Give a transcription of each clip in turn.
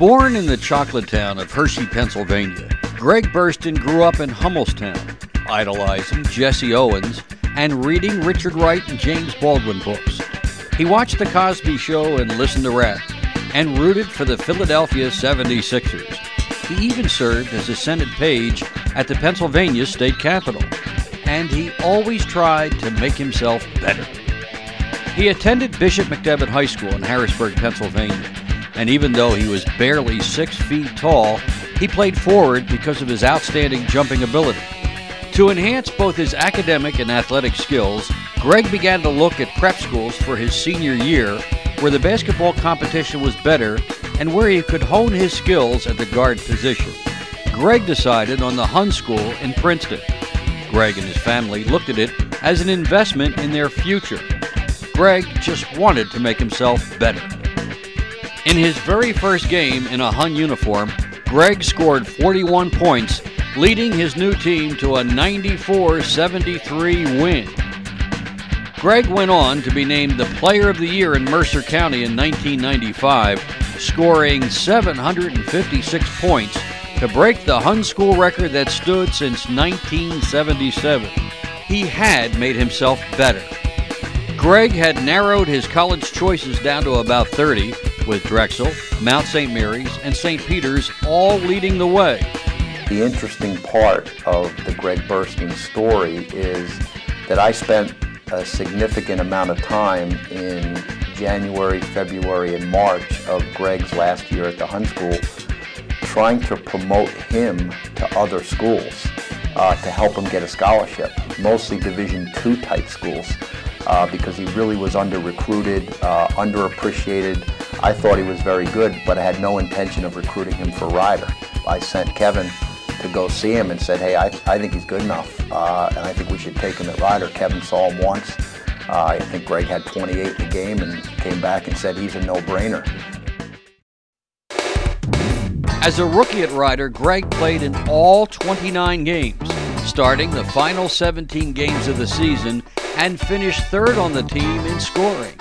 Born in the chocolate town of Hershey, Pennsylvania, Greg Burston grew up in Hummelstown, idolizing Jesse Owens and reading Richard Wright and James Baldwin books. He watched The Cosby Show and listened to rap, and rooted for the Philadelphia 76ers. He even served as a Senate page at the Pennsylvania state capitol, and he always tried to make himself better. He attended Bishop McDevitt High School in Harrisburg, Pennsylvania, and even though he was barely 6 feet tall, he played forward because of his outstanding jumping ability. To enhance both his academic and athletic skills, Greg began to look at prep schools for his senior year, where the basketball competition was better and where he could hone his skills at the guard position. Greg decided on the Hun School in Princeton. Greg and his family looked at it as an investment in their future. Greg just wanted to make himself better. In his very first game in a Hun uniform, Greg scored 41 points, leading his new team to a 94-73 win. Greg went on to be named the Player of the Year in Mercer County in 1995, scoring 756 points to break the Hun School record that stood since 1977. He had made himself better. Greg had narrowed his college choices down to about 30, with Drexel, Mount St. Mary's, and St. Peter's all leading the way. The interesting part of the Greg Burston story is that I spent a significant amount of time in January, February, and March of Greg's last year at the Hun School trying to promote him to other schools to help him get a scholarship, mostly Division II type schools, because he really was under-recruited, underappreciated. I thought he was very good, but I had no intention of recruiting him for Rider. I sent Kevin to go see him and said, hey, I think he's good enough, and I think we should take him at Rider. Kevin saw him once. I think Greg had 28 in the game and came back and said he's a no-brainer. As a rookie at Rider, Greg played in all 29 games, starting the final 17 games of the season, and finished third on the team in scoring.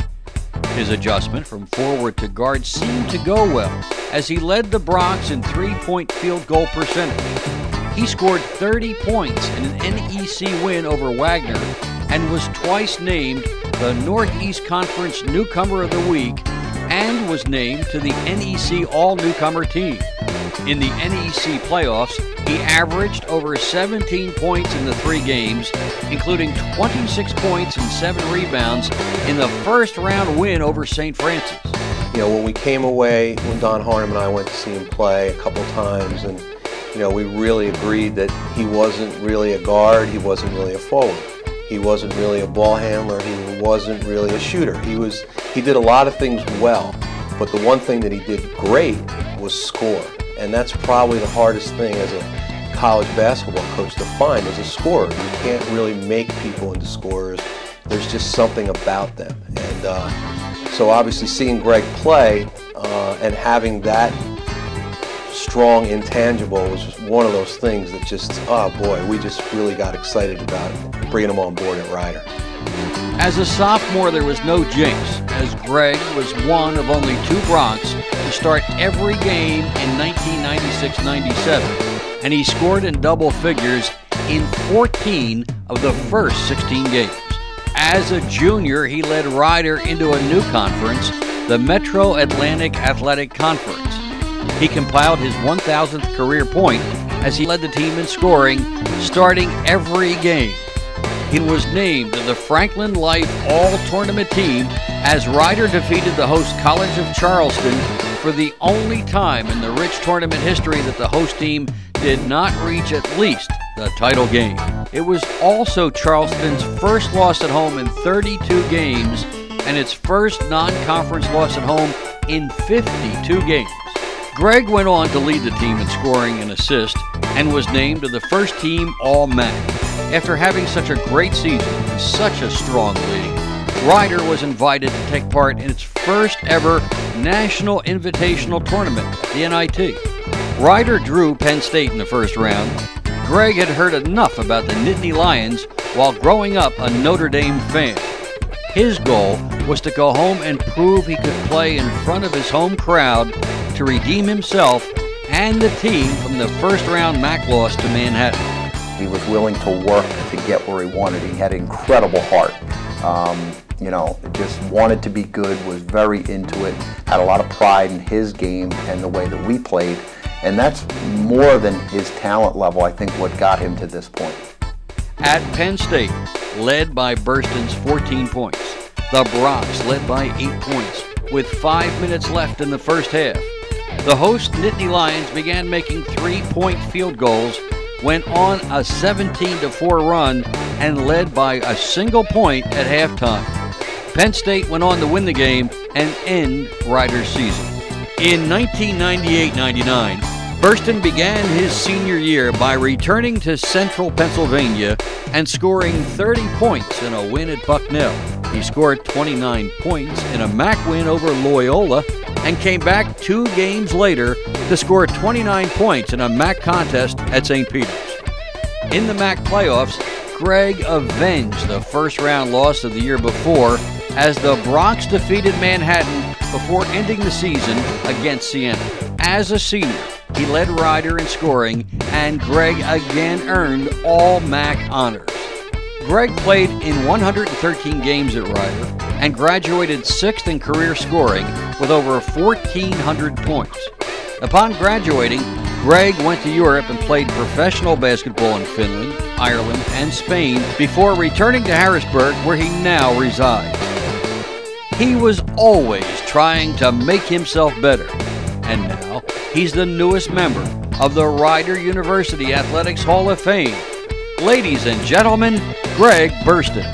His adjustment from forward to guard seemed to go well, as he led the Bronx in three-point field goal percentage. He scored 30 points in an NEC win over Wagner and was twice named the Northeast Conference Newcomer of the Week and was named to the NEC All-Newcomer team. In the NEC playoffs, he averaged over 17 points in the 3 games, including 26 points and 7 rebounds in the first-round win over St. Francis. You know, when we came away, when Don Harnum and I went to see him play a couple times, and you know, we really agreed that he wasn't really a guard, he wasn't really a forward. He wasn't really a ball handler, he wasn't really a shooter. He did a lot of things well, but the one thing that he did great was score. And that's probably the hardest thing as a college basketball coach to find as a scorer. You can't really make people into scorers. There's just something about them. And so obviously seeing Greg play and having that strong intangible was just one of those things that just, oh boy, we just really got excited about bringing him on board at Rider. As a sophomore, there was no jinx, as Greg was one of only 2 Bronx to start every game in 1996-97, and he scored in double figures in 14 of the first 16 games. As a junior, he led Rider into a new conference, the Metro Atlantic Athletic Conference. He compiled his 1,000th career point as he led the team in scoring, starting every game. He was named the Franklin Life All-Tournament team as Rider defeated the host College of Charleston for the only time in the rich tournament history that the host team did not reach at least the title game. It was also Charleston's first loss at home in 32 games and its first non-conference loss at home in 52 games. Greg went on to lead the team in scoring and assists and was named to the first team All-MAC. After having such a great season and such a strong league, Rider was invited to take part in its first ever National Invitational Tournament, the NIT. Rider drew Penn State in the first round. Greg had heard enough about the Nittany Lions while growing up a Notre Dame fan. His goal was to go home and prove he could play in front of his home crowd to redeem himself and the team from the first-round MAC loss to Manhattan. He was willing to work to get where he wanted. He had an incredible heart. Just wanted to be good, was very into it, had a lot of pride in his game and the way that we played. And that's more than his talent level, I think, what got him to this point. At Penn State, led by Burston's 14 points, the Bronx led by 8 points with 5 minutes left in the first half. The host Nittany Lions began making 3-point field goals, went on a 17-4 run, and led by a single point at halftime. Penn State went on to win the game and end Riders' season. In 1998-99, Burston began his senior year by returning to Central Pennsylvania and scoring 30 points in a win at Bucknell. He scored 29 points in a MAC win over Loyola and came back 2 games later to score 29 points in a MAC contest at St. Peter's. In the MAC playoffs, Greg avenged the first-round loss of the year before as the Bronx defeated Manhattan before ending the season against Siena. As a senior, he led Rider in scoring, and Greg again earned all MAC honors. Greg played in 113 games at Rider and graduated 6th in career scoring with over 1,400 points. Upon graduating, Greg went to Europe and played professional basketball in Finland, Ireland, and Spain before returning to Harrisburg, where he now resides. He was always trying to make himself better, and now he's the newest member of the Rider University Athletics Hall of Fame. Ladies and gentlemen, Greg Burston.